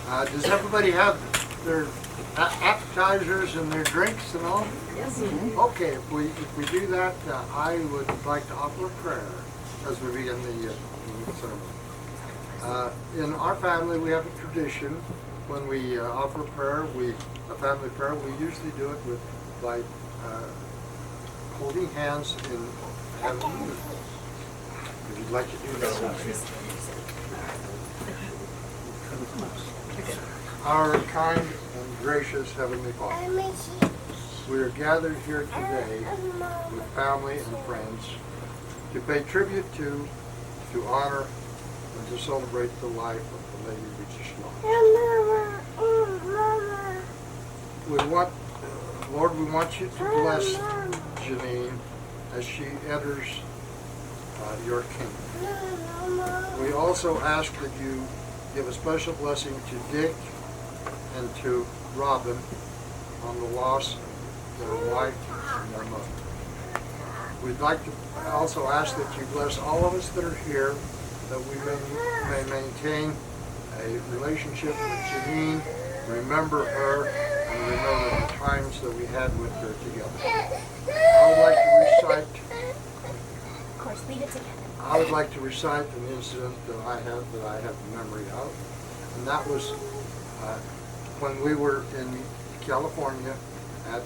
Does everybody have their appetizers and their drinks and all? Yes. Okay, if we do that, I would like to offer a prayer as we begin the sermon. In our family, we have a tradition when we offer a prayer, a family prayer. We usually do it by holding hands in heaven. If you'd like to do that. Our kind and gracious Heavenly Father, we are gathered here today with family and friends to pay tribute to honor, and to celebrate the life of the lady we just lost. Lord, we want you to bless Janine as she enters your kingdom. We also ask that you give a special blessing to Dick and to Robin on the loss of their wife and their mother. We'd like to also ask that you bless all of us that are here, that we may maintain a relationship with Janine, remember her, and remember the times that we had with her together. I would like to recite. Of course, leave it together. I would like to recite an incident that I have memory of, and that was when we were in California at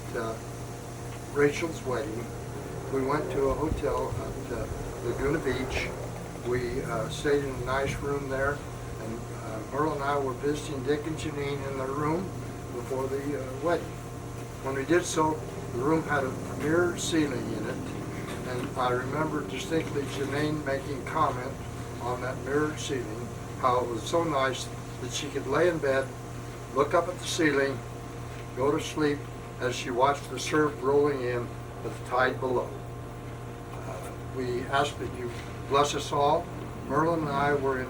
Rachel's wedding. We went to a hotel at Laguna Beach. We stayed in a nice room there, and Merle and I were visiting Dick and Janine in their room before the wedding. When we did so, the room had a mirrored ceiling in it, and I remember distinctly Janine making comment on that mirrored ceiling, how it was so nice that she could lay in bed, look up at the ceiling, go to sleep as she watched the surf rolling in with the tide below. We ask that you bless us all. Merlin and I were in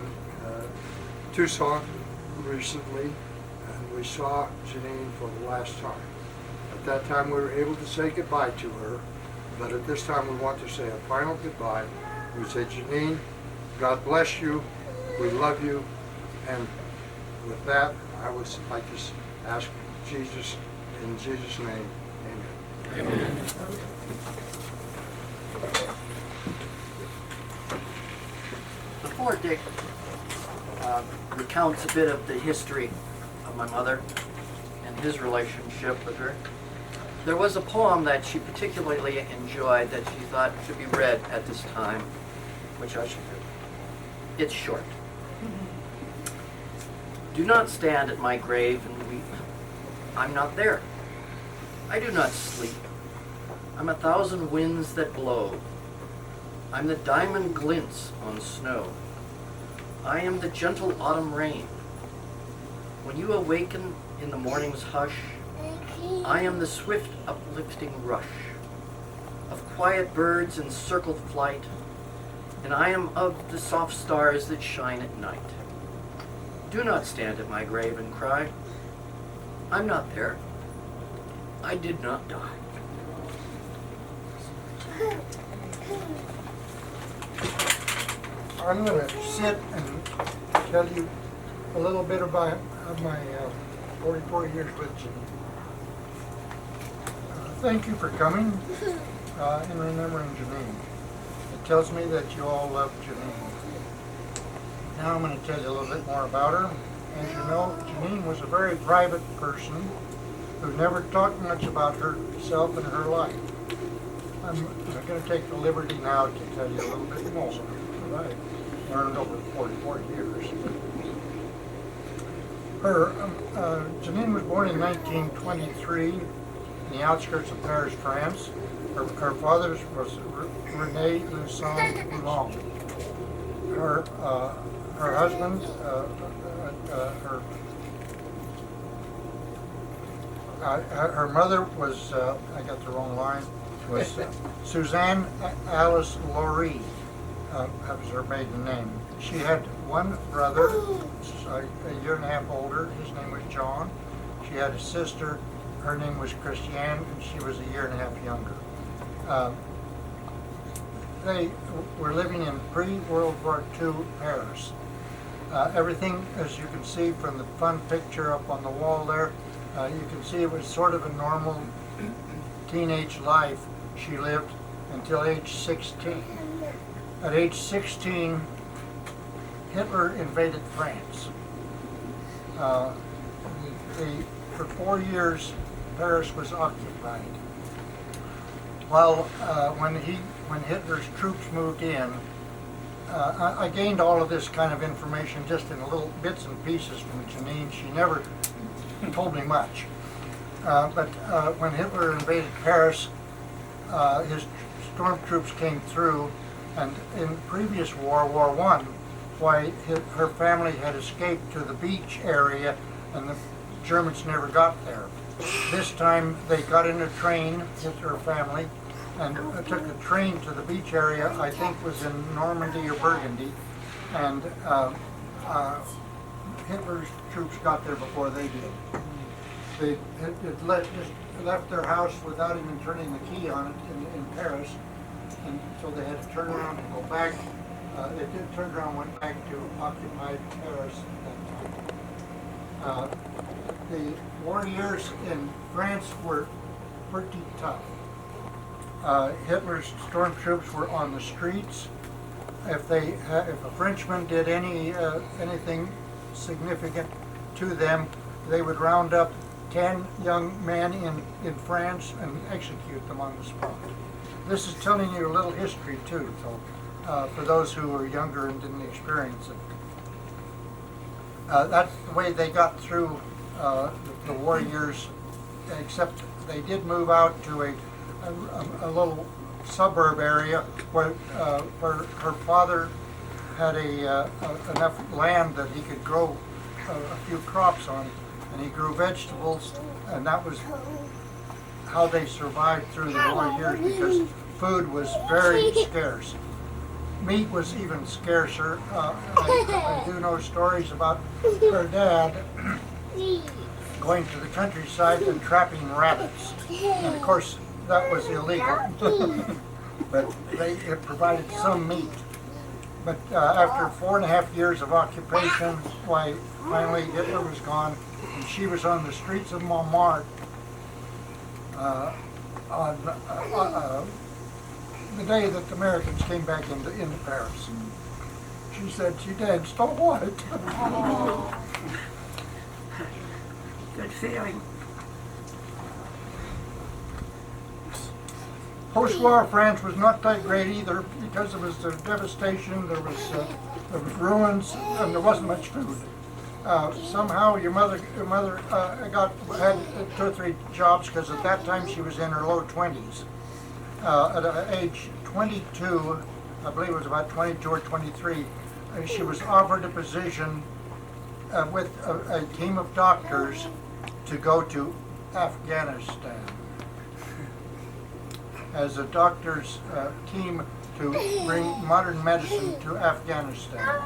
Tucson recently, and we saw Janine for the last time. At that time we were able to say goodbye to her, but at this time we want to say a final goodbye. We say, Janine, God bless you, we love you, and with that I would like to ask Jesus, in Jesus' name, amen. Amen. Before Dick recounts a bit of the history of my mother and his relationship with her, there was a poem that she particularly enjoyed that she thought should be read at this time, which I should do. It's short. Do not stand at my grave and weep. I'm not there. I do not sleep. I'm 1,000 winds that blow. I'm the diamond glints on snow. I am the gentle autumn rain. When you awaken in the morning's hush, I am the swift uplifting rush of quiet birds in circled flight, and I am of the soft stars that shine at night. Do not stand at my grave and cry. I'm not there. I did not die. I'm going to sit and tell you a little bit about my 44 years with Janine. Thank you for coming and remembering Janine. It tells me that you all love Janine. Now I'm going to tell you a little bit more about her. As you know, Janine was a very private person who never talked much about herself and her life. I'm going to take the liberty now to tell you a little bit more that I learned over 44 years. Janine was born in 1923 in the outskirts of Paris, France. Her father's was René Lusson Boulon. Her husband, her mother was, I got the wrong line, was Suzanne Alice Laurie, that was her maiden name. She had one brother, a year and a half older, his name was John. She had a sister, her name was Christiane, and she was a year and a half younger. They were living in pre-World War II Paris. Everything, as you can see from the fun picture up on the wall there, you can see it was sort of a normal teenage life she lived until age 16. At age 16, Hitler invaded France. For 4 years, Paris was occupied. Well, when Hitler's troops moved in, I gained all of this kind of information just in little bits and pieces from Janine. She never told me much. But when Hitler invaded Paris, his stormtroops came through, and in previous war, War I, her family had escaped to the beach area, and the Germans never got there. This time they got in a train, her family, and took a train to the beach area, I think was in Normandy or Burgundy, and Hitler's troops got there before they did. They had left their house without even turning the key on it in Paris, and so they had to turn around and go back. They did turn around and went back to occupied Paris at that time. The war years in France were pretty tough. Hitler's stormtroops were on the streets. If a Frenchman did anything significant to them, they would round up 10 young men in France and execute them on the spot. This is telling you a little history too, so for those who are younger and didn't experience it. That's the way they got through the war years, except they did move out to a little suburb area where her father had enough land that he could grow a few crops on, and he grew vegetables, and that was how they survived through the war years, because food was very scarce. Meat was even scarcer. I do know stories about her dad going to the countryside and trapping rabbits, and of course that was illegal, but it provided some meat. But after 4.5 years of occupation, finally Hitler was gone, and she was on the streets of Montmartre on the day that the Americans came back into Paris. She said she danced all white. Good feeling. Post-war France was not that great either, because there was the devastation, there was ruins, and there wasn't much food. Somehow your mother had 2 or 3 jobs, because at that time she was in her low 20s. At age 22, I believe it was about 22 or 23, she was offered a position with a team of doctors to go to Afghanistan as a doctor's team to bring modern medicine to Afghanistan.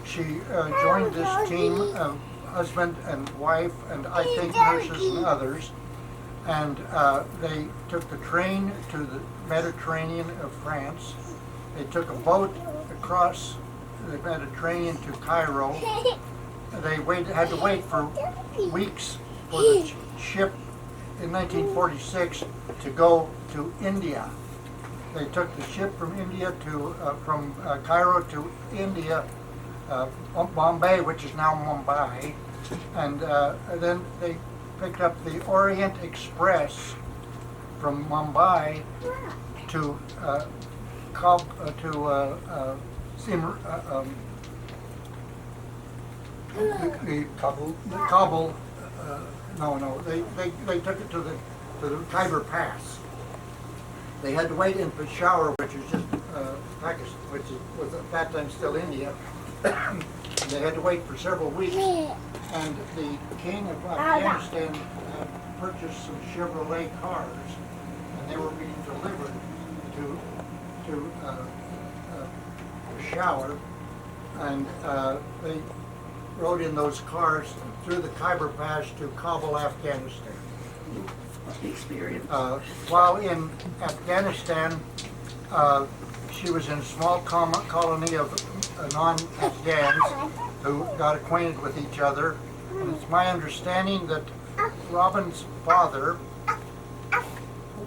She joined this team of husband and wife, and I think nurses and others, and they took the train to the Mediterranean of France. They took a boat across the Mediterranean to Cairo. They had to wait for weeks for the ship in 1946 to go to India. They took the ship from India from Cairo to India, Bombay, which is now Mumbai, and then they picked up the Orient Express from Mumbai to Kabul. They took it to the Khyber Pass. They had to wait in Peshawar, which is just Pakistan, which was at that time still India. They had to wait for several weeks, and the king of Afghanistan purchased some Chevrolet cars, and they were being delivered to Peshawar, and they rode in those cars through the Khyber Pass to Kabul, Afghanistan. Experience. While in Afghanistan, she was in a small colony of non-Afghans who got acquainted with each other. And it's my understanding that Robin's father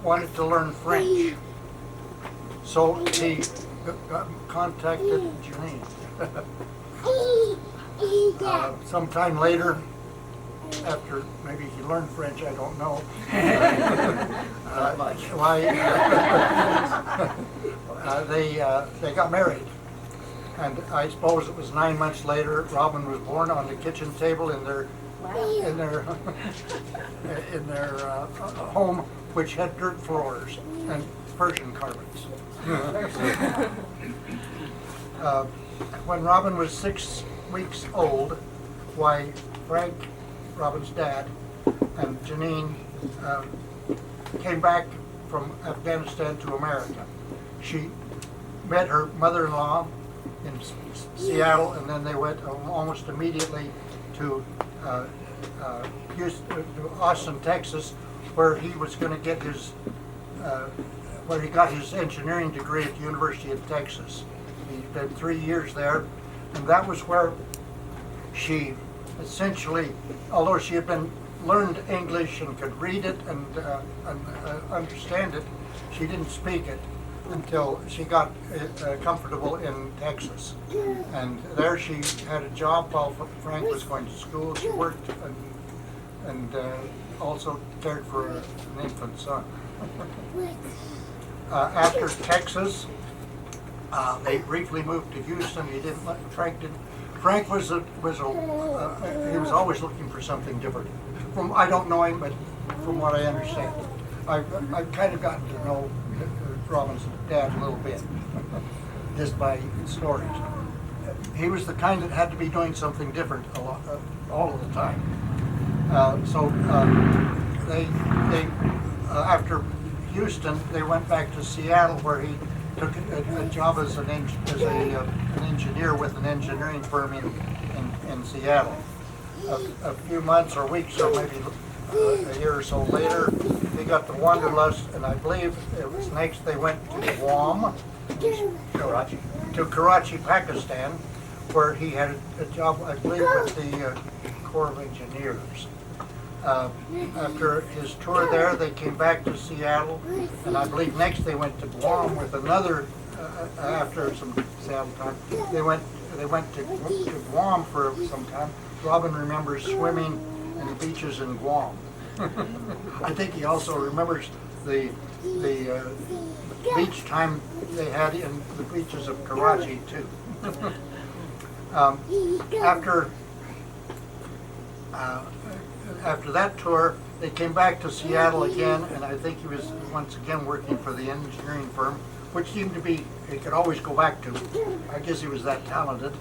wanted to learn French. So he contacted Janine. Sometime later, after maybe he learned French, I don't know. Not much. Why? They got married, and I suppose it was 9 months later. Robin was born on the kitchen table in their home, which had dirt floors and Persian carpets. When Robin was 6 weeks old, why Frank, Robin's dad, and Janine came back from Afghanistan to America. She met her mother-in-law in Seattle, and then they went almost immediately to Austin, Texas, where he was going to get his where he got his engineering degree at the University of Texas. He did 3 years there, and that was where she essentially, although she had learned English and could read it and understand it, she didn't speak it until she got comfortable in Texas. And there she had a job while Frank was going to school. She worked and also cared for an infant son. After Texas, they briefly moved to Houston. Frank was he was always looking for something different. I don't know him, but from what I understand, I've kind of gotten to know Robin's dad a little bit, just by stories. He was the kind that had to be doing something different all of the time. They after Houston, they went back to Seattle, where he took a job as an engineer with an engineering firm in Seattle. A few months or weeks or maybe a year or so later, he got the wanderlust, and I believe it was next they went to Guam, to Karachi, Pakistan, where he had a job, I believe, with the Corps of Engineers. After his tour there, they came back to Seattle, and I believe next they went to Guam with another. After some Seattle time, they went to Guam for some time. Robin remembers swimming in the beaches in Guam. I think he also remembers the beach time they had in the beaches of Karachi too. After that tour, they came back to Seattle again, and I think he was once again working for the engineering firm, which seemed to be, he could always go back to. I guess he was that talented.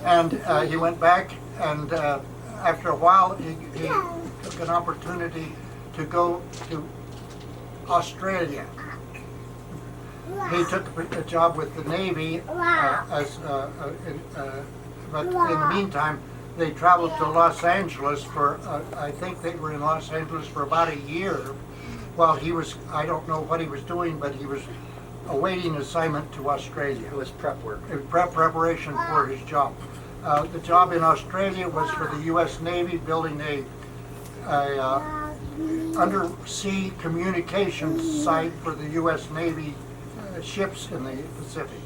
And he went back, and after a while, he took an opportunity to go to Australia. He took a job with the Navy, but in the meantime, they traveled to Los Angeles for, I think they were in Los Angeles for about a year, while he was, I don't know what he was doing, but he was awaiting assignment to Australia. It was prep work. Preparation for his job. The job in Australia was for the U.S. Navy, building a undersea communications site for the U.S. Navy ships in the Pacific.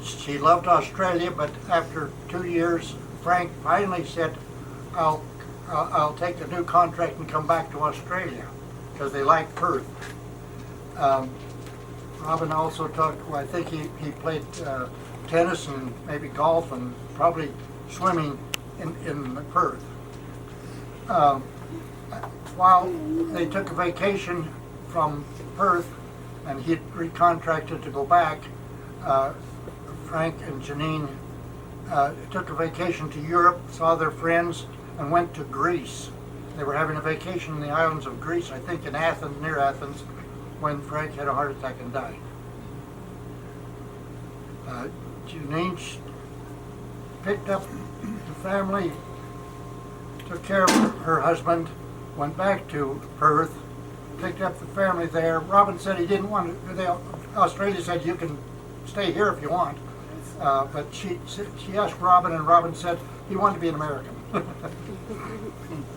She loved Australia, but after 2 years, Frank finally said, I'll take a new contract and come back to Australia, because they liked Perth. Robin also talked, well, I think he played tennis and maybe golf and probably swimming in Perth. While they took a vacation from Perth and he recontracted to go back, Frank and Janine took a vacation to Europe, saw their friends, and went to Greece. They were having a vacation in the islands of Greece, I think in Athens, near Athens, when Frank had a heart attack and died. Janine picked up the family, took care of her husband, went back to Perth, picked up the family there. Robin said he didn't want to, Australia said you can stay here if you want. But she asked Robin, and Robin said he wanted to be an American.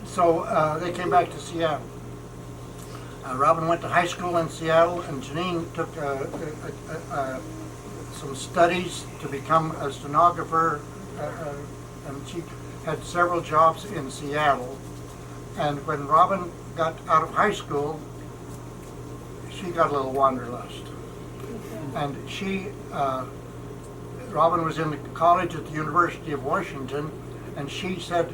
So they came back to Seattle. Robin went to high school in Seattle, and Janine took some studies to become a stenographer, and she had several jobs in Seattle. And when Robin got out of high school, she got a little wanderlust. And Robin was in college at the University of Washington, and she said,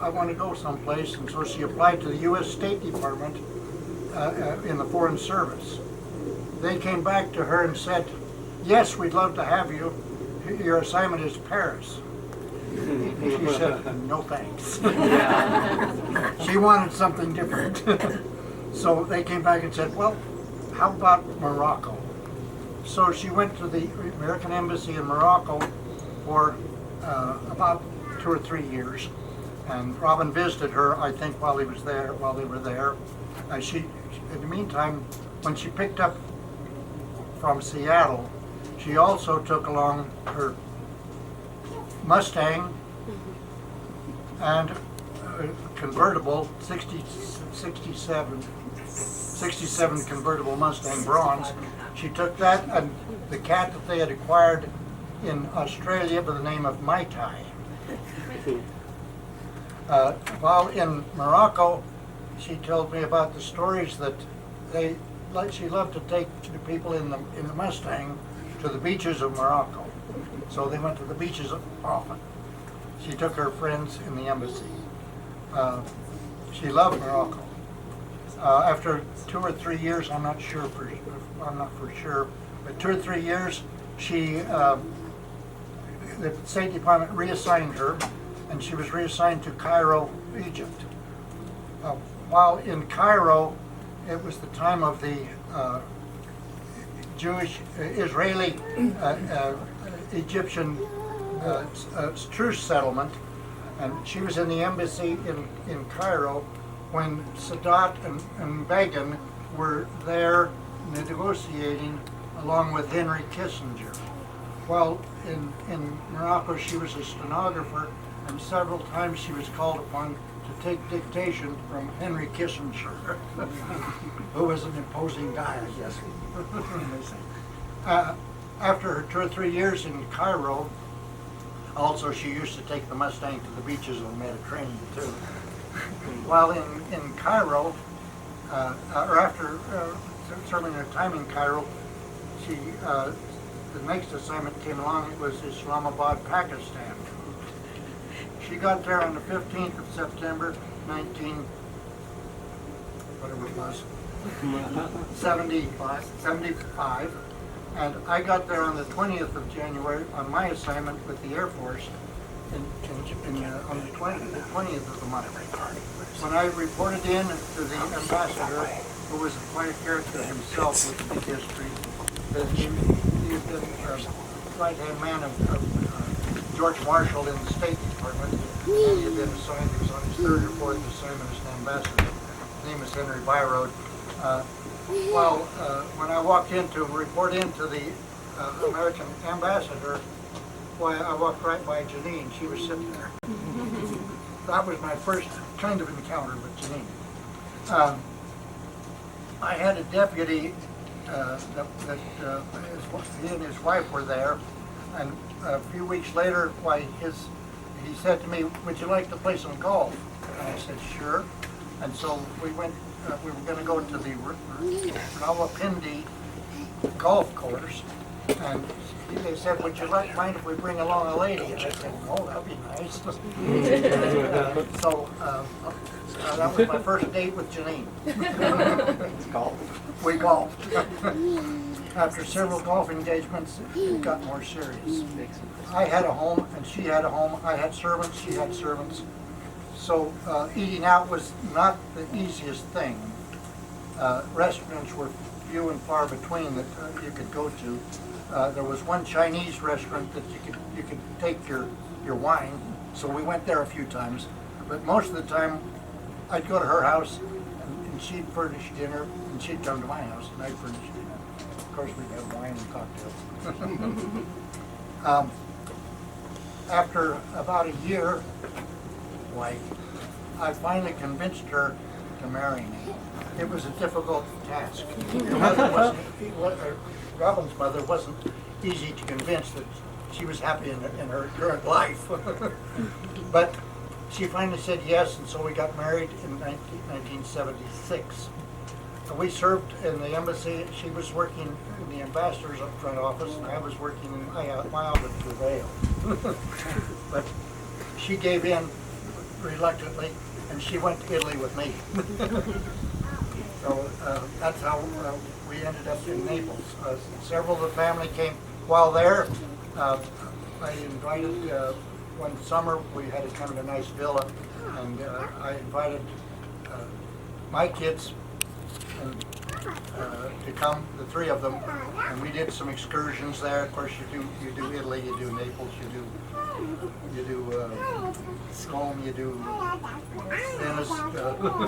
I want to go someplace, and so she applied to the U.S. State Department in the Foreign Service. They came back to her and said, yes, we'd love to have you. Your assignment is Paris. She said, no thanks. She wanted something different. So they came back and said, well, how about Morocco? So she went to the American Embassy in Morocco for about 2 or 3 years. And Robin visited her, I think, while they were there. In the meantime, when she picked up from Seattle, she also took along her Mustang and a convertible 67 convertible Mustang bronze. She took that and the cat that they had acquired in Australia by the name of Mai Tai. While in Morocco, she told me about the stories that she loved to take the people in the Mustang to the beaches of Morocco. So they went to the beaches often. She took her friends in the embassy. She loved Morocco. After 2 or 3 years, I'm not for sure, but 2 or 3 years, the State Department reassigned her, and she was reassigned to Cairo, Egypt. While in Cairo, it was the time of the Israeli Egyptian truce settlement, and she was in the embassy in Cairo when Sadat and Begin were there negotiating along with Henry Kissinger. While in Morocco, she was a stenographer, and several times she was called upon to take dictation from Henry Kissinger, who was an imposing guy, I guess. After her 2 or 3 years in Cairo, also she used to take the Mustang to the beaches of the Mediterranean too. While in Cairo, or after serving her time in Cairo, the next assignment came along. It was Islamabad, Pakistan. She got there on the 15th of September, 75, and I got there on the 20th of January on my assignment with the Air Force on the 20th of the month. When I reported in to the ambassador, who was a quiet character himself with a big history, he had been right-hand man of George Marshall in the State Department, and he had been assigned, he was on his 3rd or 4th assignment as an ambassador. His name is Henry Byrode. When I walked in to report in to the American ambassador, why, I walked right by Janine. She was sitting there. That was my first kind of encounter with Janine. I had a deputy he and his wife were there, and a few weeks later, he said to me, "Would you like to play some golf?" And I said, "Sure." And so we went. We were going to go to the Rawalpindi golf course, and they said, "Would you mind if we bring along a lady?" And I said, "Oh, that'd be nice." That was my first date with Janine. We golfed. After several golf engagements, it got more serious. I had a home, and she had a home. I had servants, she had servants. So eating out was not the easiest thing. Restaurants were few and far between that you could go to. There was one Chinese restaurant that you could take your wine, so we went there a few times. But most of the time, I'd go to her house, and she'd furnish dinner, and she'd come to my house, and I'd furnish dinner. Of course, we had wine and cocktails. After about a year, I finally convinced her to marry me. It was a difficult task. Robin's mother wasn't easy to convince that she was happy in her current life. But she finally said yes, and so we got married in 1976. We served in the embassy. She was working in the ambassador's up front office, and I was working in my office in Prevail. But she gave in reluctantly, and she went to Italy with me. So that's how we ended up in Naples. Several of the family came while there. I invited, one summer, we had a kind of a nice villa, and I invited my kids and, to come, the three of them, and we did some excursions there. Of course, you do Italy, you do Naples, you do Rome, you do Venice.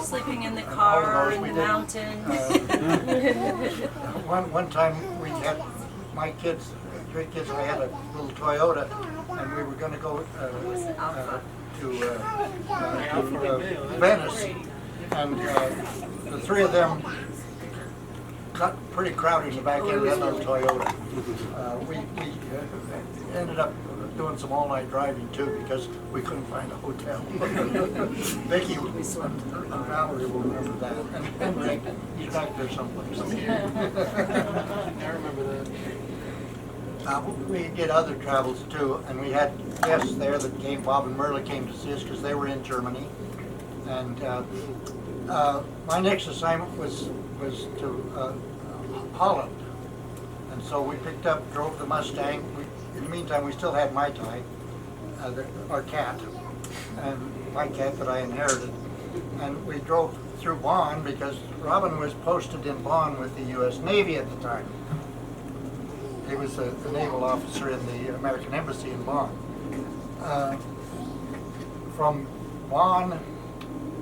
Sleeping in the and all car, of those in we the did. mountain. One time we had my kids, three kids, I had a little Toyota, and we were going to go to Venice, and the three of them got pretty crowded in the back end of that little Toyota. We ended up doing some all-night driving too because we couldn't find a hotel. Vicky and Valerie will remember that, and Rick, he's back there someplace. I remember that. We did other travels too, and we had guests there that came. Bob and Merle came to see us because they were in Germany. And my next assignment was to Holland, and so we drove the Mustang. In the meantime, we still had Mai Tai, our cat, and my cat that I inherited. And we drove through Bonn because Robin was posted in Bonn with the U.S. Navy at the time. He was a naval officer in the American Embassy in Bonn. From Bonn,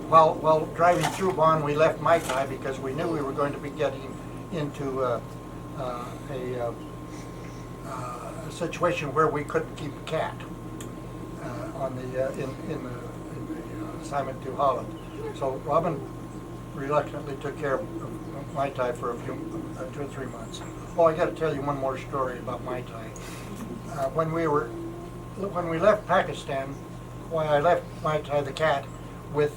while driving through Bonn, we left Mai Tai because we knew we were going to be getting into a situation where we couldn't keep a cat in the assignment to Holland. So Robin reluctantly took care of Mai Tai for 2 or 3 months. Oh, I got to tell you one more story about Mai Tai. When we left Pakistan, I left Mai Tai the cat with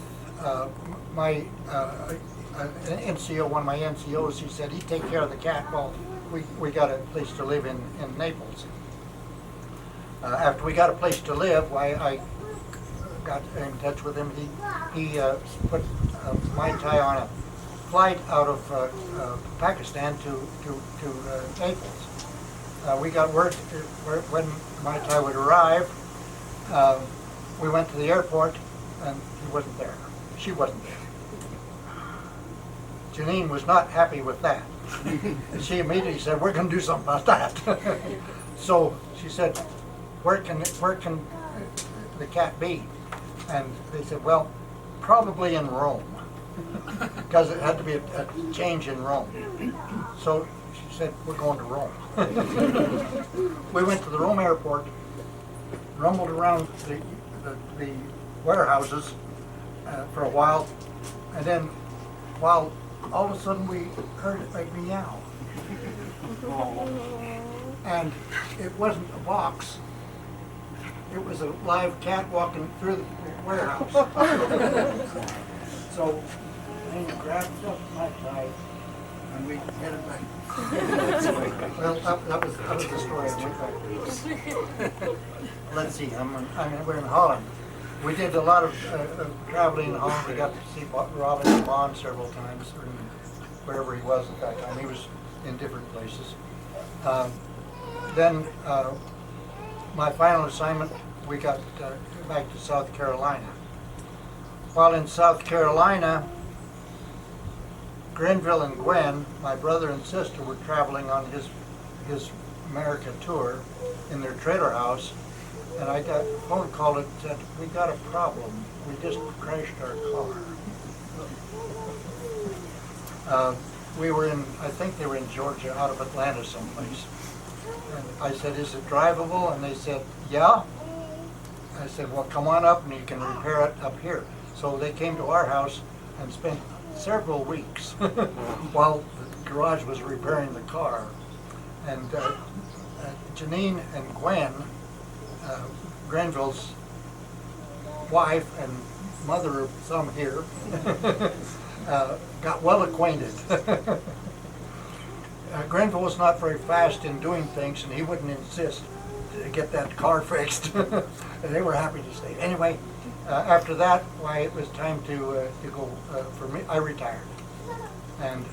my NCO, one of my NCOs. He said he'd take care of the cat while we got a place to live in Naples. After we got a place to live, I got in touch with him. He put Mai Tai on a flight out of Pakistan to Naples. We got word when Mai Tai would arrive. We went to the airport, and he wasn't there. She wasn't there. Janine was not happy with that. And she immediately said, "We're going to do something about that." So she said, where can the cat be? And they said, well, probably in Rome, because it had to be a change in Rome. So she said, we're going to Rome. We went to the Rome airport, rumbled around the warehouses for a while, and then all of a sudden we heard a meow. And it wasn't a box. It was a live cat walking through the warehouse. So he grabbed up my tie and we headed back. Well, that was the story I went back to. Let's see, we're in Holland. We did a lot of traveling in Holland. We got to see Robin in Bonn several times, or wherever he was at that time. He was in different places. Then my final assignment, we got back to South Carolina. While in South Carolina, Grenville and Gwen, my brother and sister, were traveling on his America tour in their trailer house, and I got a phone call that said, we got a problem. We just crashed our car. we were in, I think they were in Georgia, out of Atlanta someplace. And I said, is it drivable? And they said, yeah. I said, well, come on up and you can repair it up here. So they came to our house and spent several weeks while the garage was repairing the car. And Janine and Gwen, Grenville's wife and mother of some here, got well acquainted. Grenville was not very fast in doing things, and he wouldn't insist to get that car fixed. And they were happy to stay. Anyway, after that, why, it was time to go, for me, I retired. And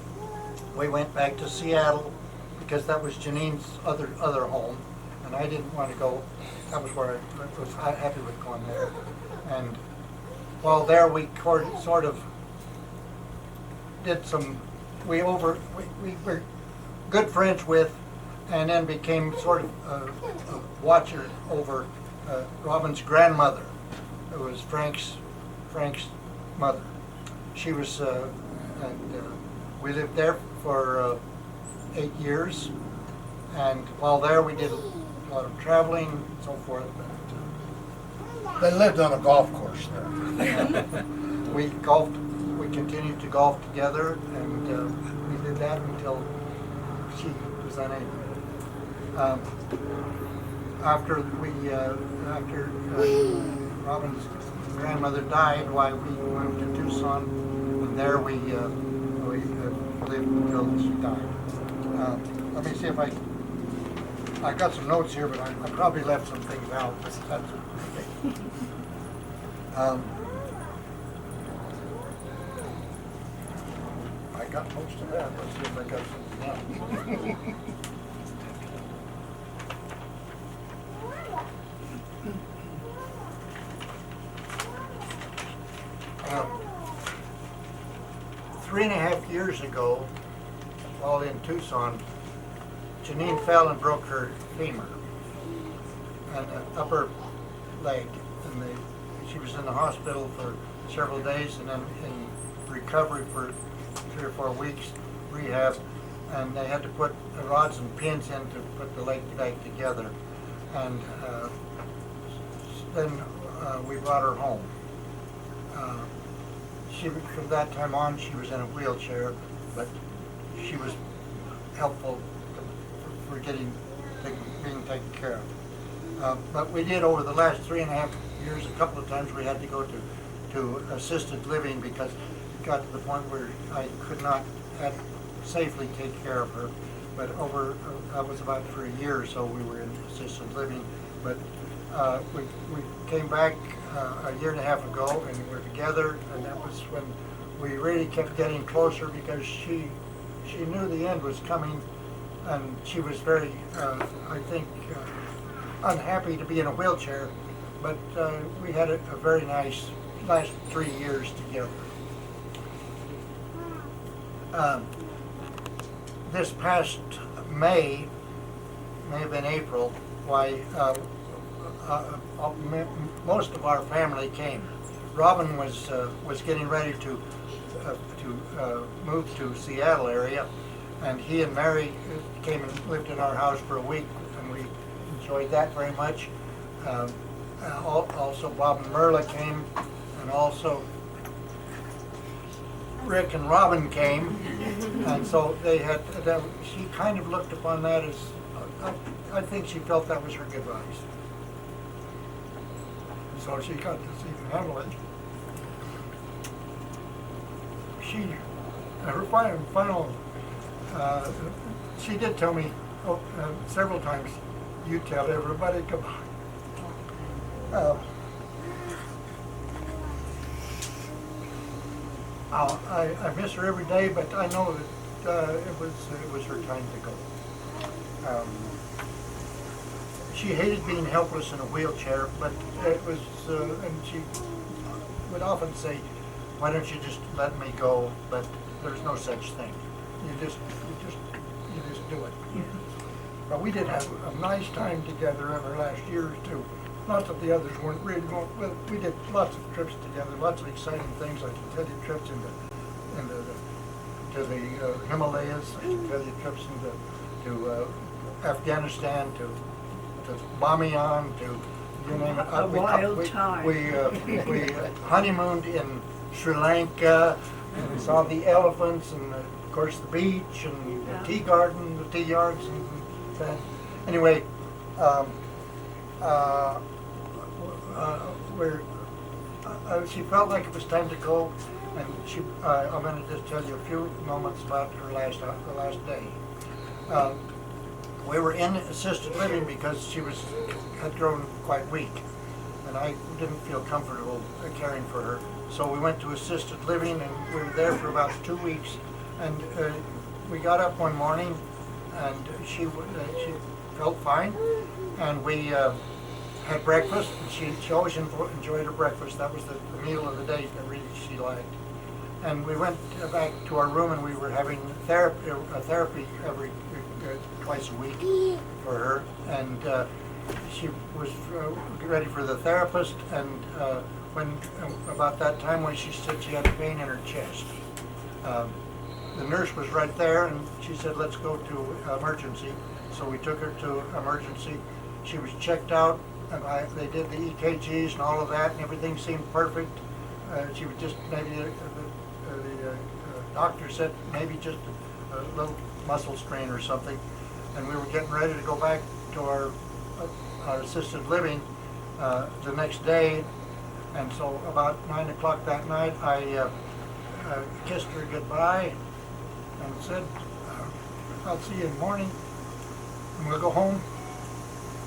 we went back to Seattle because that was Janine's other home, and I didn't want to go. That was where I was happy with going there. And while there, we sort of did some, we were good friends with, and then became sort of a watcher over Robin's grandmother, who was Frank's mother. She was, and we lived there for 8 years, and while there we did a lot of traveling and so forth. They lived on a golf course there. We golfed, we continued to golf together, and we did that until she was unable. After Robin's grandmother died, why, we moved to Tucson, and there we lived until she died. Let me see if I got some notes here, but I probably left some things out. But that's okay. I got most of that. Let's see if I got something else. 3.5 years ago, while in Tucson, Janine fell and broke her femur and upper leg, and she was in the hospital for several days, and then in recovery for 3 or 4 weeks, rehab, and they had to put rods and pins in to put the leg back together, and then we brought her home. From that time on, she was in a wheelchair, but she was helpful for being taken care of. But we did, over the last 3.5 years, a couple of times we had to go to assisted living because it got to the point where I could not safely take care of her. But that was about for a year or so we were in assisted living. But we came back a year and a half ago, and we were together, and that was when we really kept getting closer because she knew the end was coming, and she was very, I think, unhappy to be in a wheelchair, but we had a very nice last 3 years together. This past May have been April, why most of our family came. Robin was getting ready to move to Seattle area, and he and Mary came and lived in our house for a week, and we enjoyed that very much. Also, Bob and Merla came, and also Rick and Robin came, and so they had. She kind of looked upon that as, I think she felt that was her goodbyes. So she got to see family. Her final, she did tell me several times, you tell everybody goodbye. I miss her every day, but I know that it was her time to go. She hated being helpless in a wheelchair, but it was, and she would often say, "Why don't you just let me go?" But there's no such thing. You just do it. But we did have a nice time together over the last year or two. Not that the others weren't really going. Well, we did lots of trips together, lots of exciting things like utility trips into into the Himalayas. I took her trips to Afghanistan, to Bamiyan, to you name it. A wild time. We honeymooned in Sri Lanka, and we saw the elephants, and of course the beach, and the tea garden, the tea yards, and that. Anyway, she felt like it was time to go, and I'm going to just tell you a few moments about her the last day. We were in assisted living because she had grown quite weak, and I didn't feel comfortable caring for her. So we went to assisted living, and we were there for about 2 weeks. And we got up one morning, and she felt fine, and we had breakfast. And she always enjoyed her breakfast. That was the meal of the day that really she liked. And we went back to our room, and we were having therapy every twice a week for her, and she was ready for the therapist. And when about that time when she said she had pain in her chest, the nurse was right there, and she said, "Let's go to emergency." So we took her to emergency. She was checked out, and they did the EKGs and all of that, and everything seemed perfect. She was just maybe the doctor said maybe just a little muscle strain or something, and we were getting ready to go back to our assisted living the next day. And so about 9 o'clock that night, I kissed her goodbye and said, "I'll see you in the morning, and we'll go home."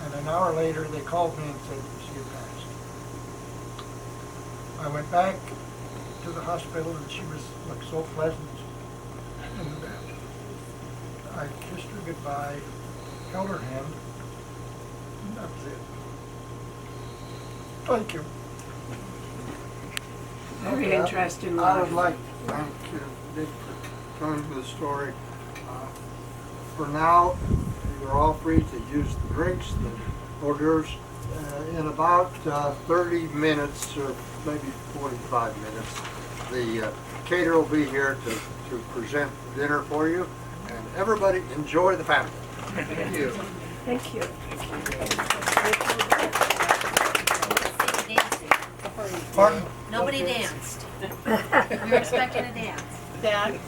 And an hour later, they called me and said she had passed. I went back to the hospital, and she looked so pleasant in the bed. I kissed her goodbye, held her hand, and that was it. Thank you. Very interesting I life. would like to thank Dick for telling the story. For now, you're all free to use the drinks, the hors d'oeuvres. In about 30 minutes, or maybe 45 minutes, the caterer will be here to present the dinner for you. And everybody enjoy the family. Thank you. Thank you. Pardon? Nobody danced. We were expecting a dance. Dad,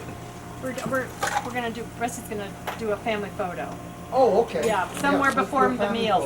we're gonna do, Rusty's gonna do a family photo. Oh, okay. Yeah, somewhere let's do before a the family meal.